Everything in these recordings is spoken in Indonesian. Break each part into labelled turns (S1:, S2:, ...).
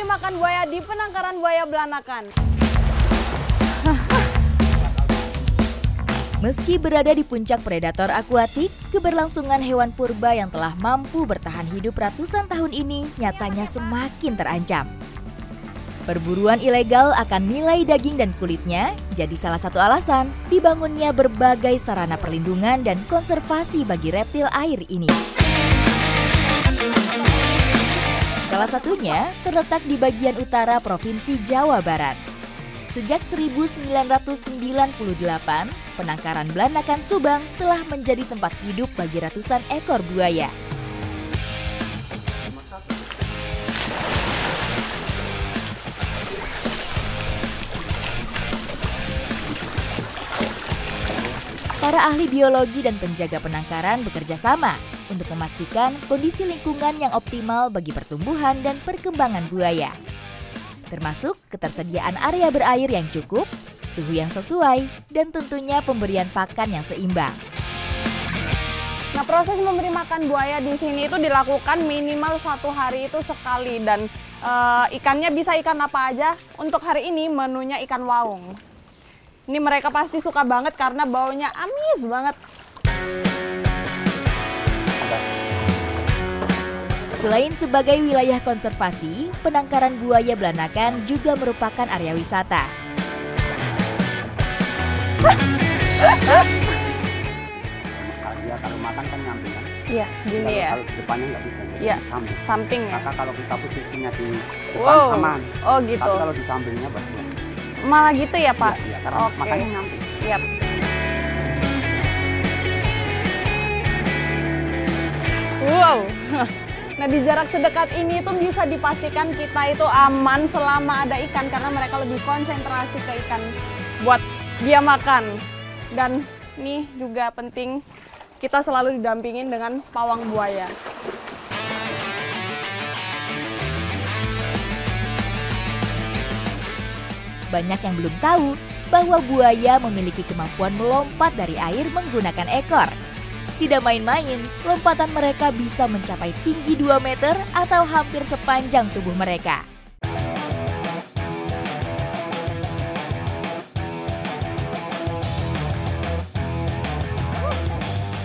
S1: makan buaya di penangkaran buaya Belanakan.
S2: Meski berada di puncak predator akuatik, keberlangsungan hewan purba yang telah mampu bertahan hidup ratusan tahun ini nyatanya semakin terancam. Perburuan ilegal akan nilai daging dan kulitnya jadi salah satu alasan dibangunnya berbagai sarana perlindungan dan konservasi bagi reptil air ini. Salah satunya terletak di bagian utara Provinsi Jawa Barat. Sejak 1998, penangkaran Belanakan Subang telah menjadi tempat hidup bagi ratusan ekor buaya. Para ahli biologi dan penjaga penangkaran bekerja sama untuk memastikan kondisi lingkungan yang optimal bagi pertumbuhan dan perkembangan buaya. Termasuk ketersediaan area berair yang cukup, suhu yang sesuai, dan tentunya pemberian pakan yang seimbang.
S1: Nah, proses memberi makan buaya di sini itu dilakukan minimal 1 hari itu sekali dan ikannya bisa ikan apa aja. Untuk hari ini menunya ikan waung. Ini mereka pasti suka banget karena baunya amis banget.
S2: Selain sebagai wilayah konservasi, penangkaran buaya Belanakan juga merupakan area wisata.
S3: Dia kalau makan kan nyamping kan?
S1: Iya, gini ya.
S3: Kalau depannya nggak bisa, jadi
S1: Iya,
S3: samping.
S1: samping ya.
S3: Maka kalau kita posisinya di depan
S1: Wow.
S3: aman.
S1: Oh gitu.
S3: Tapi kalau di sampingnya bahaya.
S1: Malah gitu ya Pak?
S3: Iya, karena
S1: Oke.
S3: makanya nyamping.
S1: Yap. Wow. Nah, di jarak sedekat ini tuh bisa dipastikan kita itu aman selama ada ikan karena mereka lebih konsentrasi ke ikan buat dia makan. Dan ini juga penting kita selalu didampingin dengan pawang buaya.
S2: Banyak yang belum tahu bahwa buaya memiliki kemampuan melompat dari air menggunakan ekor. Tidak main-main, lompatan mereka bisa mencapai tinggi 2 meter atau hampir sepanjang tubuh mereka.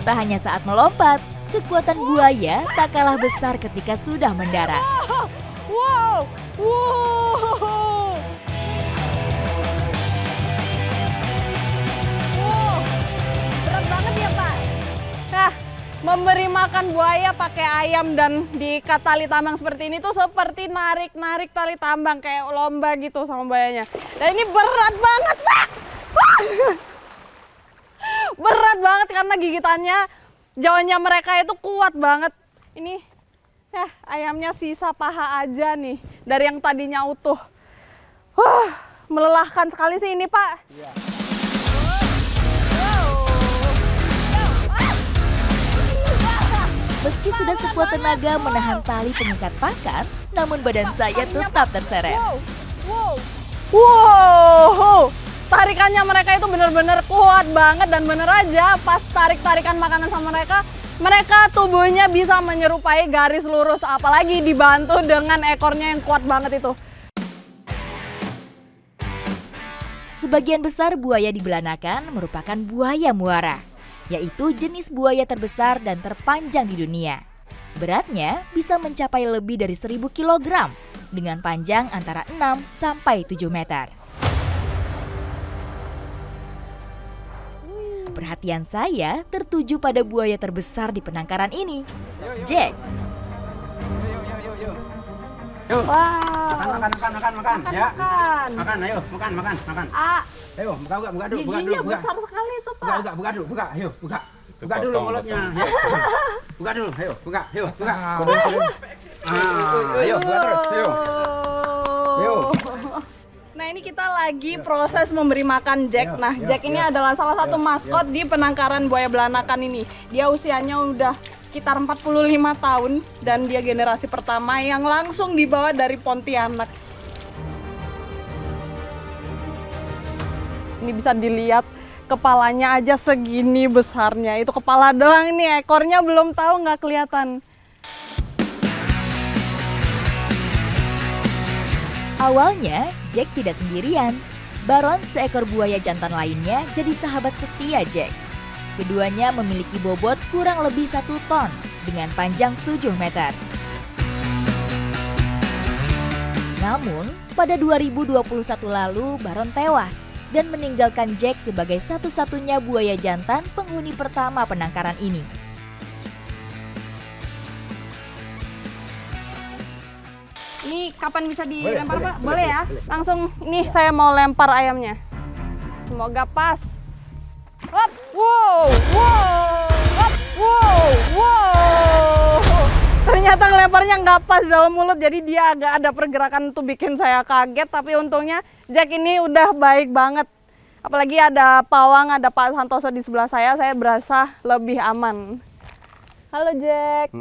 S2: Tak hanya saat melompat, kekuatan buaya tak kalah besar ketika sudah mendarat.
S1: Wow! Wow! Berat banget ya Pak? Nah, memberi makan buaya pakai ayam dan diikat tali tambang seperti ini tuh seperti narik-narik tali tambang kayak lomba gitu sama buayanya. Dan ini berat banget Pak! Berat banget karena gigitannya, jauhnya mereka itu kuat banget. Ini ya ayamnya sisa paha aja nih dari yang tadinya utuh. Melelahkan sekali sih ini Pak.
S3: Iya.
S2: Meski sudah sekuat tenaga menahan tali pengikat pakan, namun badan saya tetap terseret.
S1: Wow, tarikannya mereka itu benar-benar kuat banget dan bener aja pas tarik-tarikan makanan sama mereka tubuhnya bisa menyerupai garis lurus, apalagi dibantu dengan ekornya yang kuat banget itu.
S2: Sebagian besar buaya di Belanakan merupakan buaya muara, yaitu jenis buaya terbesar dan terpanjang di dunia. Beratnya bisa mencapai lebih dari 1000 kg dengan panjang antara 6 sampai 7 meter. Perhatian saya tertuju pada buaya terbesar di penangkaran ini, Jack.
S3: Yuk,
S1: Wow.
S3: makan, ya.
S1: Makan.
S3: Makan, ayo, makan.
S1: Ah,
S3: Ayo, buka dulu,
S1: giginya
S3: buka.
S1: besar sekali itu Pak.
S3: Buka dulu, ayo, buka. Buka dulu mulutnya. Ya. Buka dulu, ayo, buka. Ayo, buka terus, ayo.
S1: Nah, ini kita lagi proses memberi makan Jack. Nah, Jack ini adalah salah satu maskot di penangkaran buaya Belanakan ini. Dia usianya udah sekitar 45 tahun dan dia generasi pertama yang langsung dibawa dari Pontianak. Ini bisa dilihat kepalanya aja segini besarnya. Itu kepala doang nih, ekornya belum tahu nggak kelihatan.
S2: Awalnya, Jack tidak sendirian. Baron, seekor buaya jantan lainnya, jadi sahabat setia Jack. Keduanya memiliki bobot kurang lebih 1 ton dengan panjang 7 meter. Namun, pada 2021 lalu, Baron tewas dan meninggalkan Jack sebagai satu-satunya buaya jantan penghuni pertama penangkaran ini.
S1: Ini kapan bisa dilempar, Pak? Boleh ya? Langsung, ini saya mau lempar ayamnya. Semoga pas. Hop! Wow! Wow! Hop! Wow! Wow! Ternyata ngelemparnya nggak pas dalam mulut, jadi dia agak ada pergerakan tuh bikin saya kaget. Tapi untungnya Jack ini udah baik banget. Apalagi ada Pawang, ada Pak Santoso di sebelah saya berasa lebih aman. Halo Jack.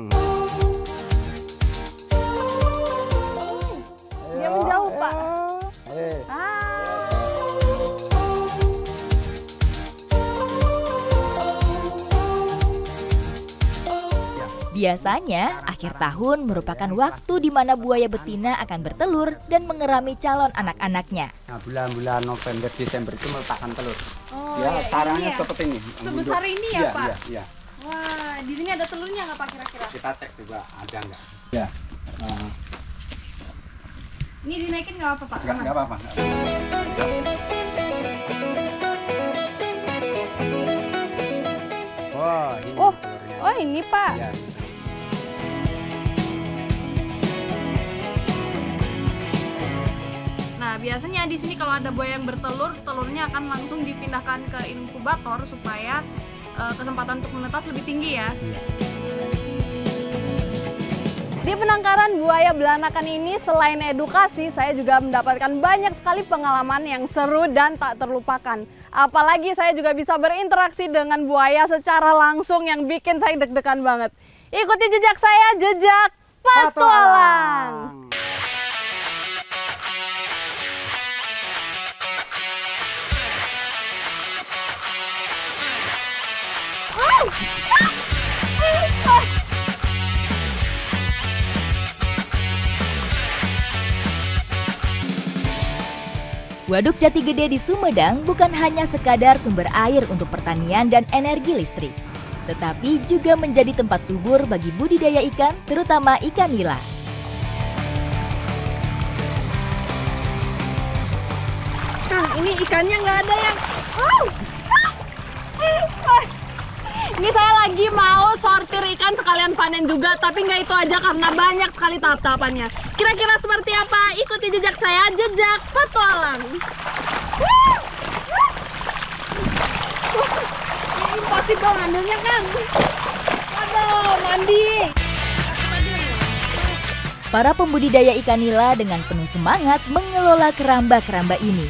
S1: Dia menjauh, Pak.
S2: Biasanya, akhir tahun merupakan waktu di mana buaya betina akan bertelur dan mengerami calon anak-anaknya.
S3: Nah, bulan-bulan November, Desember itu meletakkan telur.
S1: Oh,
S3: Ya,
S1: iya,
S3: sarangnya
S1: ini ya?
S3: seperti ini.
S1: Sebesar ini ya,
S3: Iya,
S1: Pak?
S3: Iya, iya.
S1: Wah, di sini ada telurnya nggak, Pak, kira-kira?
S3: Kita cek juga ada nggak. Ya.
S1: Ini dinaikin nggak apa, Pak?
S3: Nggak apa-apa. Wah, ini telurnya.
S1: Oh ini, Pak.
S3: Ya.
S1: Nah, biasanya di sini kalau ada buaya yang bertelur, telurnya akan langsung dipindahkan ke inkubator supaya kesempatan untuk menetas lebih tinggi ya. Di penangkaran buaya belanakan ini selain edukasi, saya juga mendapatkan banyak sekali pengalaman yang seru dan tak terlupakan. Apalagi saya juga bisa berinteraksi dengan buaya secara langsung yang bikin saya deg-degan banget. Ikuti jejak saya, jejak petualang.
S2: Waduk Jati Gede di Sumedang bukan hanya sekadar sumber air untuk pertanian dan energi listrik, tetapi juga menjadi tempat subur bagi budidaya ikan, terutama ikan nila.
S1: Kang, ini ikannya nggak ada yang... Ini saya lagi mau sortir ikan sekalian panen juga, tapi nggak itu aja karena banyak sekali tahap-tahapannya. Kira-kira seperti apa? Ikuti jejak saya, jejak petualang. Ini impossible ngambilnya, Kang. Aduh, mandi.
S2: Para pembudidaya ikan nila dengan penuh semangat mengelola keramba-keramba ini,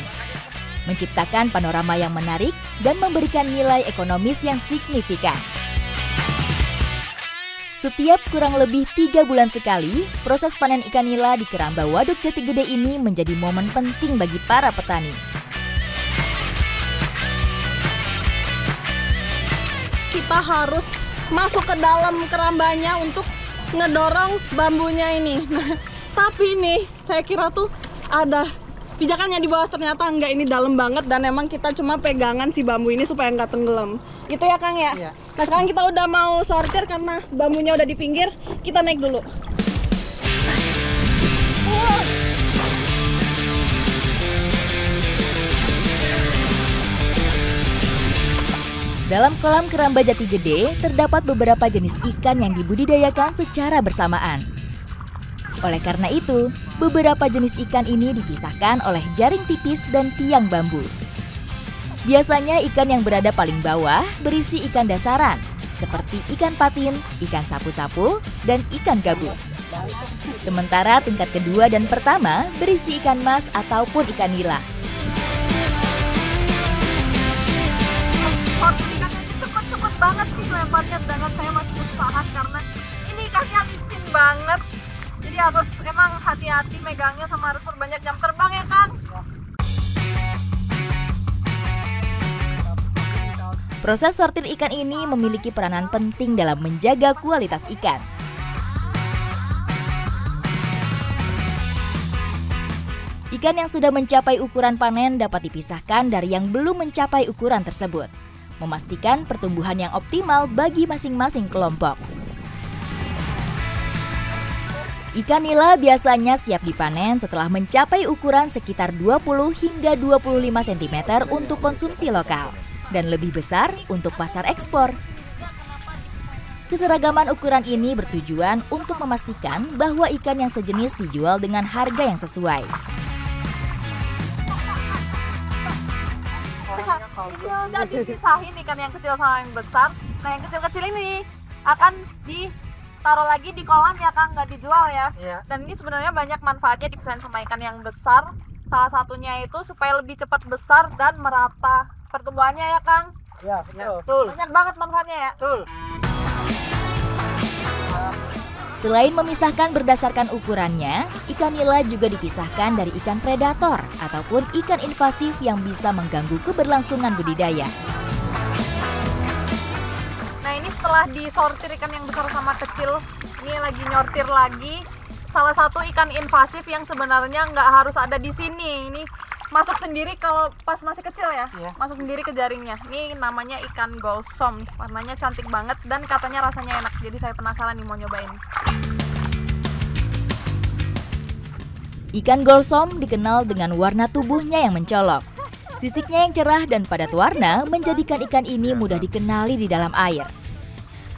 S2: menciptakan panorama yang menarik dan memberikan nilai ekonomis yang signifikan. Setiap kurang lebih 3 bulan sekali, proses panen ikan nila di keramba Waduk Jati Gede ini menjadi momen penting bagi para petani.
S1: Kita harus masuk ke dalam kerambanya untuk ngedorong bambunya ini. Nah, tapi nih saya kira tuh ada pijakannya di bawah, ternyata enggak, ini dalam banget dan emang kita cuma pegangan si bambu ini supaya nggak tenggelam. Itu ya Kang ya? Iya. Nah sekarang kita udah mau sortir karena bambunya udah di pinggir, kita naik dulu.
S2: Dalam kolam keramba Jati Gede terdapat beberapa jenis ikan yang dibudidayakan secara bersamaan. Oleh karena itu, beberapa jenis ikan ini dipisahkan oleh jaring tipis dan tiang bambu. Biasanya ikan yang berada paling bawah berisi ikan dasaran, seperti ikan patin, ikan sapu-sapu, dan ikan gabus. Sementara tingkat kedua dan pertama berisi ikan mas ataupun ikan nila.
S1: Ikannya cepet-cepet banget sih lemparnya, sedangkan saya masih kesusahan karena ini ikannya licin banget. Jadi harus emang hati-hati megangnya sama harus perbanyak jam terbang ya Kang.
S2: Proses sortir ikan ini memiliki peranan penting dalam menjaga kualitas ikan. Ikan yang sudah mencapai ukuran panen dapat dipisahkan dari yang belum mencapai ukuran tersebut, memastikan pertumbuhan yang optimal bagi masing-masing kelompok. Ikan nila biasanya siap dipanen setelah mencapai ukuran sekitar 20 hingga 25 cm untuk konsumsi lokal dan lebih besar untuk pasar ekspor. Keseragaman ukuran ini bertujuan untuk memastikan bahwa ikan yang sejenis dijual dengan harga yang sesuai.
S1: Udah dipisahin ikan yang kecil sama yang besar. Nah, yang kecil-kecil ini akan ditaruh lagi di kolam ya Kang, nggak dijual ya.
S3: Iya.
S1: Dan ini sebenarnya banyak manfaatnya dipisahin sama ikan yang besar. Salah satunya itu supaya lebih cepat besar dan merata pertumbuhannya ya Kang.
S3: Ya, betul.
S1: Banyak banget manfaatnya ya.
S3: Betul.
S2: Selain memisahkan berdasarkan ukurannya, ikan nila juga dipisahkan dari ikan predator ataupun ikan invasif yang bisa mengganggu keberlangsungan budidaya.
S1: Nah, ini setelah disortir ikan yang besar sama kecil, ini lagi nyortir lagi. Salah satu ikan invasif yang sebenarnya nggak harus ada di sini. Ini masuk sendiri kalau pas masih kecil ya, masuk sendiri ke jaringnya. Ini namanya ikan golsom, warnanya cantik banget dan katanya rasanya enak. Jadi saya penasaran nih mau nyobain.
S2: Ikan golsom dikenal dengan warna tubuhnya yang mencolok. Sisiknya yang cerah dan padat warna menjadikan ikan ini mudah dikenali di dalam air.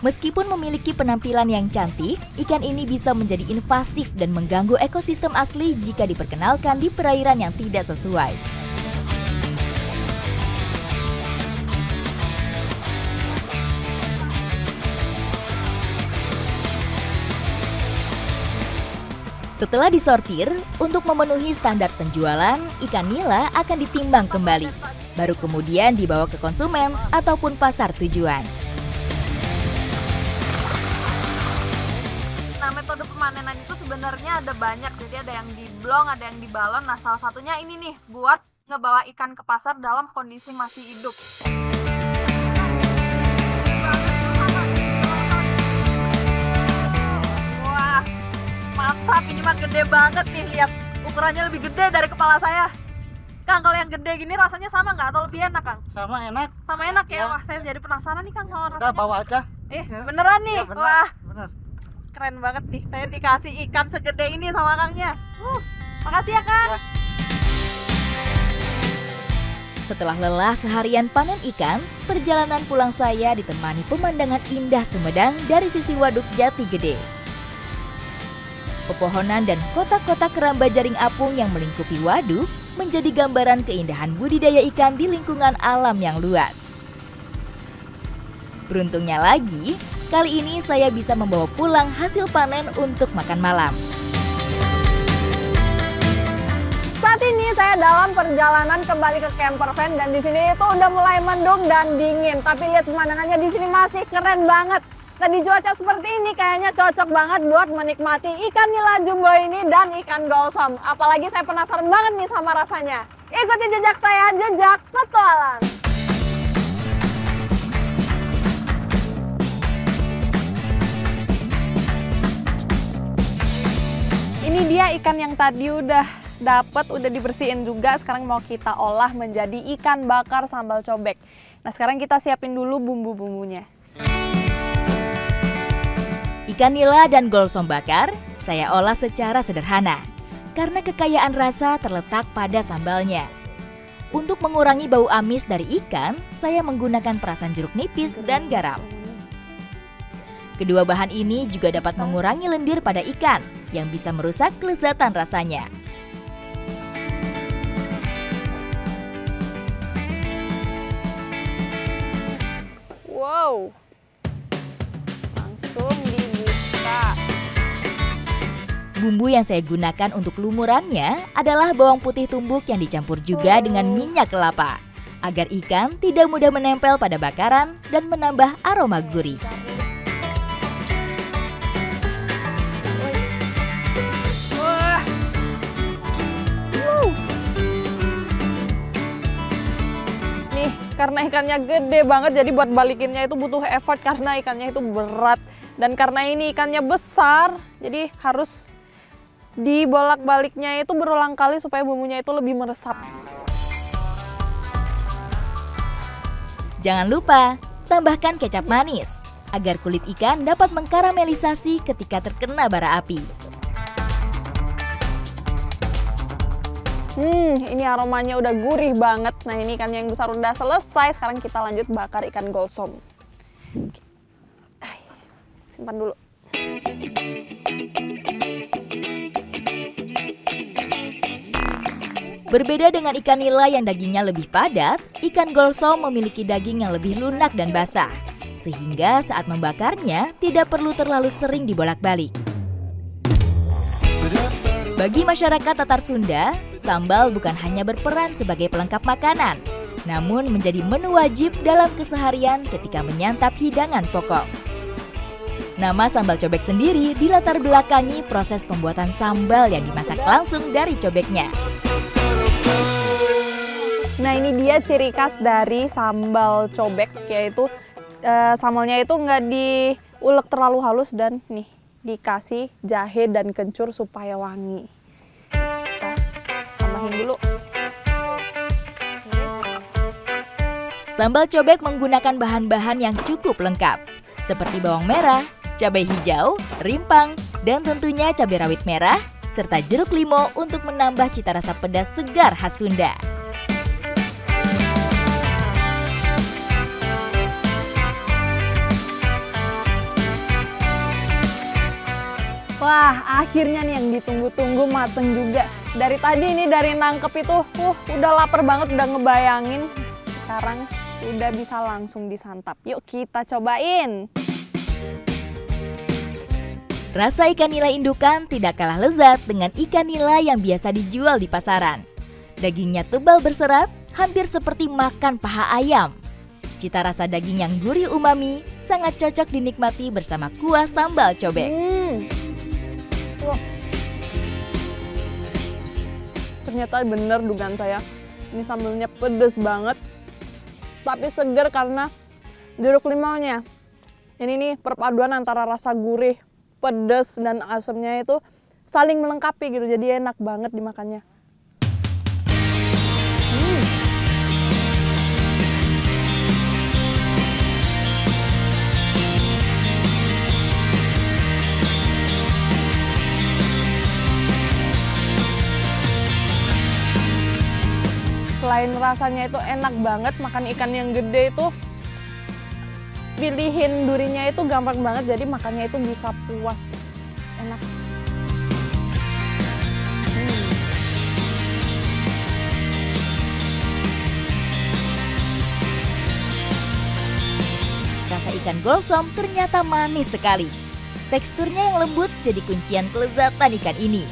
S2: Meskipun memiliki penampilan yang cantik, ikan ini bisa menjadi invasif dan mengganggu ekosistem asli jika diperkenalkan di perairan yang tidak sesuai. Setelah disortir, untuk memenuhi standar penjualan, ikan nila akan ditimbang kembali, baru kemudian dibawa ke konsumen ataupun pasar tujuan.
S1: Nah, metode pemanenan itu sebenarnya ada banyak. Jadi ada yang di blong, ada yang di balon. Nah, salah satunya ini nih, buat ngebawa ikan ke pasar dalam kondisi masih hidup. Wah, mantap. Ini mah gede banget nih. Lihat, ukurannya lebih gede dari kepala saya. Kang, kalau yang gede gini rasanya sama nggak atau lebih enak, Kang?
S3: Sama enak.
S1: Sama enak ya?
S3: Ya.
S1: Wah, saya jadi penasaran nih, Kang, sama
S3: Kita
S1: rasanya.
S3: bawa aja.
S1: Beneran nih?
S3: Ya, benar.
S1: Wah,
S3: Benar.
S1: keren banget nih. Saya dikasih ikan segede ini sama Kangnya. Makasih ya, Kang.
S3: Ya.
S2: Setelah lelah seharian panen ikan, perjalanan pulang saya ditemani pemandangan indah Sumedang dari sisi Waduk Jati Gede. Pepohonan dan kotak-kotak keramba jaring apung yang melingkupi waduk menjadi gambaran keindahan budidaya ikan di lingkungan alam yang luas. Beruntungnya lagi, kali ini saya bisa membawa pulang hasil panen untuk makan malam.
S1: Saat ini saya dalam perjalanan kembali ke camper van dan di sini itu udah mulai mendung dan dingin. Tapi lihat pemandangannya di sini masih keren banget. Nah, di cuaca seperti ini kayaknya cocok banget buat menikmati ikan nila jumbo ini dan ikan golsom. Apalagi saya penasaran banget nih sama rasanya. Ikuti jejak saya, jejak petualang. Ini dia ikan yang tadi udah udah dibersihin juga. Sekarang mau kita olah menjadi ikan bakar sambal cobek. Nah, sekarang kita siapin dulu bumbu-bumbunya.
S2: Ikan nila dan golsom bakar saya olah secara sederhana karena kekayaan rasa terletak pada sambalnya. Untuk mengurangi bau amis dari ikan, saya menggunakan perasan jeruk nipis dan garam. Kedua bahan ini juga dapat mengurangi lendir pada ikan yang bisa merusak kelezatan rasanya.
S1: Wow, langsung dibuka.
S2: Bumbu yang saya gunakan untuk lumurannya adalah bawang putih tumbuk yang dicampur juga dengan minyak kelapa agar ikan tidak mudah menempel pada bakaran dan menambah aroma gurih.
S1: Nih, karena ikannya gede banget jadi buat balikinnya itu butuh effort karena ikannya itu berat. Dan karena ini ikannya besar, jadi harus dibolak-baliknya itu berulang kali supaya bumbunya itu lebih meresap.
S2: Jangan lupa tambahkan kecap manis agar kulit ikan dapat mengkaramelisasi ketika terkena bara api.
S1: Ini aromanya udah gurih banget. Nah, ini ikan yang besar udah selesai. Sekarang kita lanjut bakar ikan golsom. Simpan dulu.
S2: Berbeda dengan ikan nila yang dagingnya lebih padat, ikan golsom memiliki daging yang lebih lunak dan basah. Sehingga saat membakarnya tidak perlu terlalu sering dibolak-balik. Bagi masyarakat Tatar Sunda, sambal bukan hanya berperan sebagai pelengkap makanan, namun menjadi menu wajib dalam keseharian ketika menyantap hidangan pokok. Nama sambal cobek sendiri dilatar belakangi proses pembuatan sambal yang dimasak langsung dari cobeknya.
S1: Nah, ini dia ciri khas dari sambal cobek, yaitu sambalnya itu nggak diulek terlalu halus dan nih dikasih jahe dan kencur supaya wangi. Kita tambahin dulu.
S2: Sambal cobek menggunakan bahan-bahan yang cukup lengkap, seperti bawang merah, cabai hijau, rimpang, dan tentunya cabai rawit merah, serta jeruk limau untuk menambah cita rasa pedas segar khas Sunda.
S1: Wah, akhirnya nih yang ditunggu-tunggu mateng juga. Dari tadi ini dari nangkep itu, udah lapar banget, udah ngebayangin. Sekarang udah bisa langsung disantap. Yuk kita cobain.
S2: Rasa ikan nila indukan tidak kalah lezat dengan ikan nila yang biasa dijual di pasaran. Dagingnya tebal berserat, hampir seperti makan paha ayam. Cita rasa daging yang gurih umami sangat cocok dinikmati bersama kuah sambal cobek.
S1: Wah. Ternyata bener dugaan saya. Ini sambalnya pedes banget, tapi seger karena jeruk limaunya. Ini nih perpaduan antara rasa gurih, pedas, dan asamnya itu saling melengkapi gitu. Jadi enak banget dimakannya. Selain rasanya itu enak banget, makan ikan yang gede itu pilihin durinya itu gampang banget, jadi makannya itu bisa puas, enak.
S2: Rasa ikan golsom ternyata manis sekali. Teksturnya yang lembut jadi kuncian kelezatan ikan ini.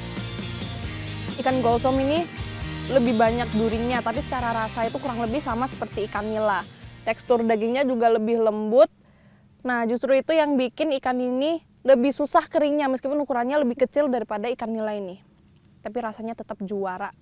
S1: Ikan golsom ini lebih banyak durinya, tapi secara rasa itu kurang lebih sama seperti ikan nila. Tekstur dagingnya juga lebih lembut. Nah, justru itu yang bikin ikan ini lebih susah keringnya, meskipun ukurannya lebih kecil daripada ikan nila ini. Tapi rasanya tetap juara.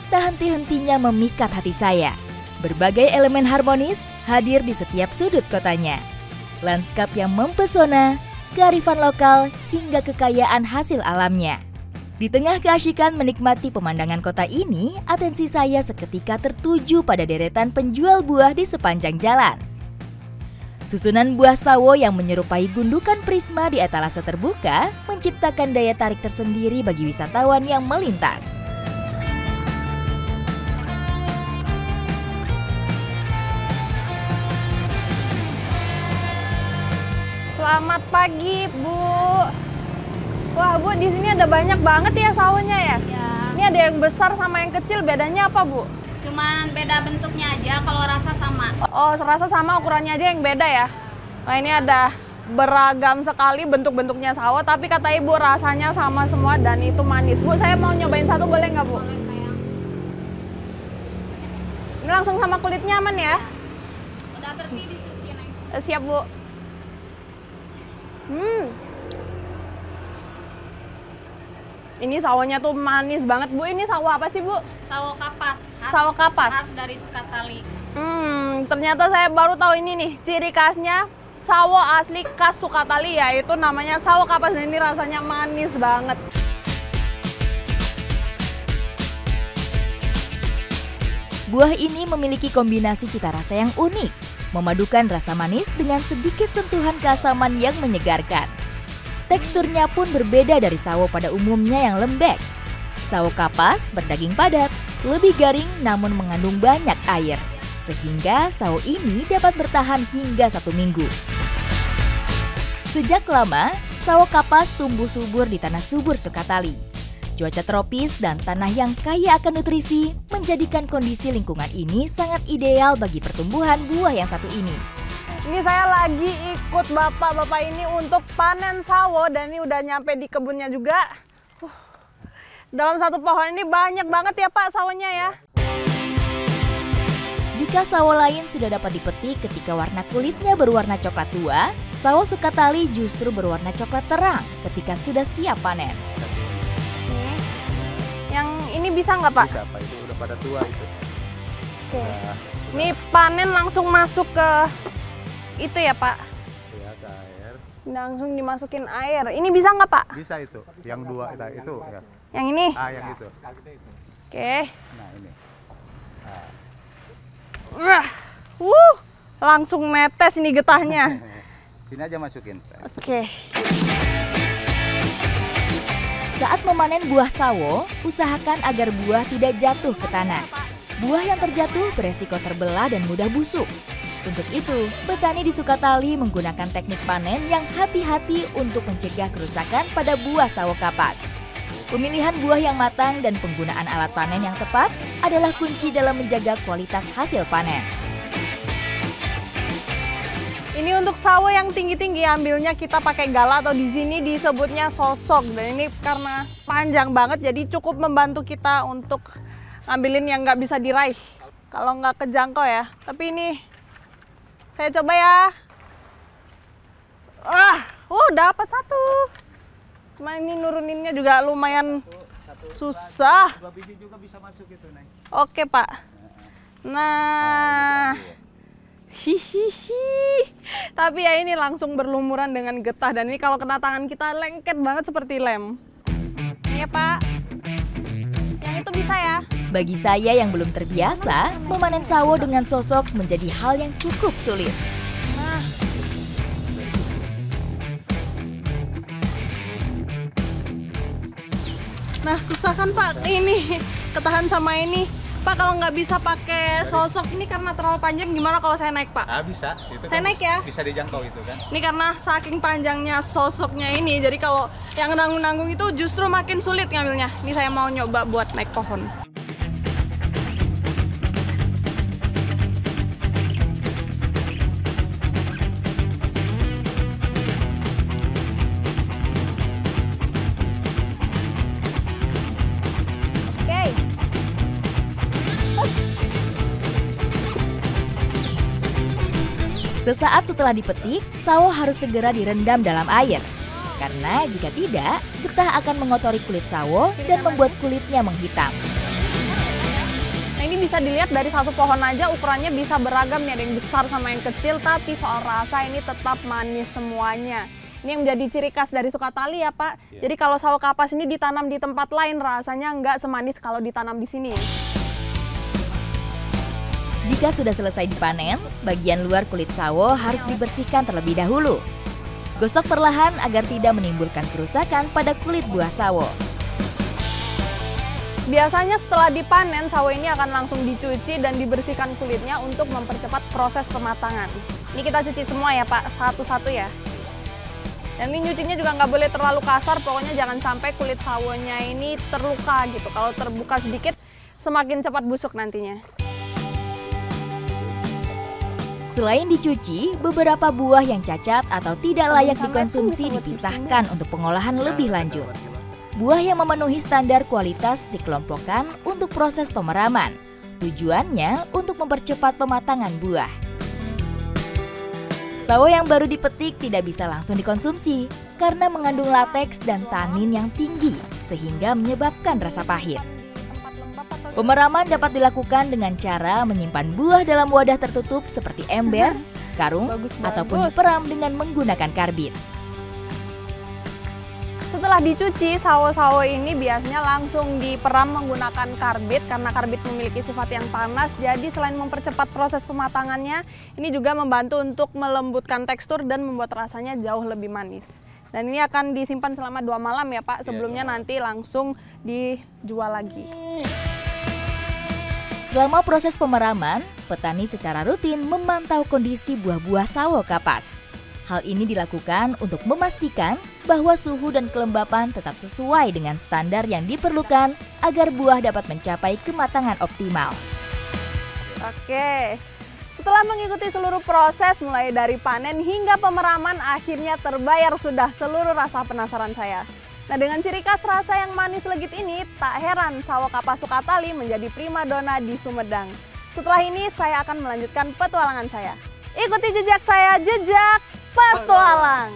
S2: Tak henti-hentinya memikat hati saya. Berbagai elemen harmonis hadir di setiap sudut kotanya. Lanskap yang mempesona, kearifan lokal, hingga kekayaan hasil alamnya. Di tengah keasyikan menikmati pemandangan kota ini, atensi saya seketika tertuju pada deretan penjual buah di sepanjang jalan. Susunan buah sawo yang menyerupai gundukan prisma di etalase terbuka menciptakan daya tarik tersendiri bagi wisatawan yang melintas.
S1: Selamat pagi, Bu. Wah, Bu, di sini ada banyak banget ya sawonya ya?
S4: Ya,
S1: Ini ada yang besar sama yang kecil, bedanya apa, Bu?
S4: cuman beda bentuknya aja, kalau rasa sama.
S1: Oh, serasa sama, ukurannya aja yang beda ya? Nah, ini ada beragam sekali bentuk-bentuknya sawo, tapi kata Ibu rasanya sama semua dan itu manis. Bu, saya mau nyobain satu, boleh nggak, Bu?
S4: Boleh, sayang.
S1: Ini langsung sama kulitnya aman ya?
S4: Udah bersih dicuci, Neng.
S1: Siap, Bu. Ini sawonya tuh manis banget, Bu. Ini sawo apa sih, Bu?
S4: Sawo kapas.
S1: Sawo kapas.
S4: Khas dari Sukatali.
S1: Ternyata saya baru tahu ini nih, ciri khasnya sawo asli khas Sukatali, yaitu namanya sawo kapas dan ini rasanya manis banget.
S2: Buah ini memiliki kombinasi cita rasa yang unik, memadukan rasa manis dengan sedikit sentuhan keasaman yang menyegarkan. Teksturnya pun berbeda dari sawo pada umumnya yang lembek. Sawo kapas berdaging padat, lebih garing namun mengandung banyak air, sehingga sawo ini dapat bertahan hingga 1 minggu. Sejak lama, sawo kapas tumbuh subur di tanah subur Sukatali. Cuaca tropis dan tanah yang kaya akan nutrisi menjadikan kondisi lingkungan ini sangat ideal bagi pertumbuhan buah yang satu ini.
S1: Ini saya lagi ikut bapak-bapak ini untuk panen sawo dan ini udah nyampe di kebunnya juga. Dalam satu pohon ini banyak banget ya Pak sawonya ya.
S2: Jika sawo lain sudah dapat dipetik ketika warna kulitnya berwarna coklat tua, sawo Sukatali justru berwarna coklat terang ketika sudah siap panen.
S1: Yang ini bisa nggak Pak?
S5: Bisa Pak, itu udah pada tua itu.
S1: Oke. Ini panen langsung masuk ke itu ya Pak?
S5: Ya, ke air.
S1: Langsung dimasukin air. Ini bisa nggak Pak?
S5: Bisa itu, yang dua itu ya.
S1: Yang ini?
S5: Yang itu.
S1: Oke.
S5: Nah ini.
S1: Langsung netes ini getahnya.
S5: Sini aja masukin.
S1: Oke.
S2: Saat memanen buah sawo, usahakan agar buah tidak jatuh ke tanah. Buah yang terjatuh beresiko terbelah dan mudah busuk. Untuk itu, petani di Sukatali menggunakan teknik panen yang hati-hati untuk mencegah kerusakan pada buah sawo kapas. Pemilihan buah yang matang dan penggunaan alat panen yang tepat adalah kunci dalam menjaga kualitas hasil panen.
S1: Ini untuk sawo yang tinggi-tinggi ambilnya kita pakai gala atau di sini disebutnya sosok. Dan ini karena panjang banget jadi cukup membantu kita untuk ngambilin yang nggak bisa diraih. Kalau nggak kejangkau ya. Tapi ini saya coba ya. Dapat satu. Cuma ini nuruninnya juga lumayan susah.
S5: 2 biji juga bisa masuk itu, Neng.
S1: Oke, Pak. Nah. Hihihi. Tapi ya ini langsung berlumuran dengan getah dan ini kalau kena tangan kita lengket banget seperti lem. Ini ya, Pak. Yang itu bisa ya.
S2: Bagi saya yang belum terbiasa, memanen sawo dengan sosok menjadi hal yang cukup sulit.
S1: Nah, susah kan Pak ini ketahan sama ini. Pak kalau nggak bisa pakai sosok ini karena terlalu panjang gimana kalau saya naik Pak?
S5: Bisa. Itu
S1: Saya
S5: kan
S1: naik ya?
S5: Bisa dijangkau itu kan.
S1: Ini karena saking panjangnya sosoknya ini, jadi kalau yang nanggung-nanggung itu justru makin sulit ngambilnya. Ini saya mau nyoba buat naik pohon.
S2: Sesaat setelah dipetik, sawo harus segera direndam dalam air. Karena jika tidak, getah akan mengotori kulit sawo dan membuat kulitnya menghitam.
S1: Nah ini bisa dilihat dari satu pohon aja ukurannya bisa beragam nih, ada yang besar sama yang kecil, tapi soal rasa ini tetap manis semuanya. Ini yang menjadi ciri khas dari Sukatali ya Pak. Jadi kalau sawo kapas ini ditanam di tempat lain rasanya nggak semanis kalau ditanam di sini.
S2: Jika sudah selesai dipanen, bagian luar kulit sawo harus dibersihkan terlebih dahulu. Gosok perlahan agar tidak menimbulkan kerusakan pada kulit buah sawo.
S1: Biasanya setelah dipanen, sawo ini akan langsung dicuci dan dibersihkan kulitnya untuk mempercepat proses pematangan. Ini kita cuci semua ya Pak, satu-satu ya. Dan ini nyucinya juga nggak boleh terlalu kasar, pokoknya jangan sampai kulit sawonya ini terluka gitu. Kalau terbuka sedikit, semakin cepat busuk nantinya.
S2: Selain dicuci, beberapa buah yang cacat atau tidak layak dikonsumsi dipisahkan untuk pengolahan lebih lanjut. Buah yang memenuhi standar kualitas dikelompokkan untuk proses pemeraman. Tujuannya untuk mempercepat pematangan buah. Sawo yang baru dipetik tidak bisa langsung dikonsumsi karena mengandung lateks dan tanin yang tinggi sehingga menyebabkan rasa pahit. Pemeraman dapat dilakukan dengan cara menyimpan buah dalam wadah tertutup seperti ember, karung, ataupun diperam dengan menggunakan karbit.
S1: Setelah dicuci, sawo-sawo ini biasanya langsung diperam menggunakan karbit karena karbit memiliki sifat yang panas. Jadi selain mempercepat proses pematangannya, ini juga membantu untuk melembutkan tekstur dan membuat rasanya jauh lebih manis. Dan ini akan disimpan selama 2 malam ya Pak, sebelumnya nanti langsung dijual lagi.
S2: Selama proses pemeraman, petani secara rutin memantau kondisi buah-buah sawo kapas. Hal ini dilakukan untuk memastikan bahwa suhu dan kelembapan tetap sesuai dengan standar yang diperlukan agar buah dapat mencapai kematangan optimal.
S1: Oke, setelah mengikuti seluruh proses mulai dari panen hingga pemeraman, akhirnya terbayar sudah seluruh rasa penasaran saya. Nah, dengan ciri khas rasa yang manis legit ini, tak heran sawo kapas Sukatali menjadi primadona di Sumedang. Setelah ini saya akan melanjutkan petualangan saya. Ikuti jejak saya, jejak petualang.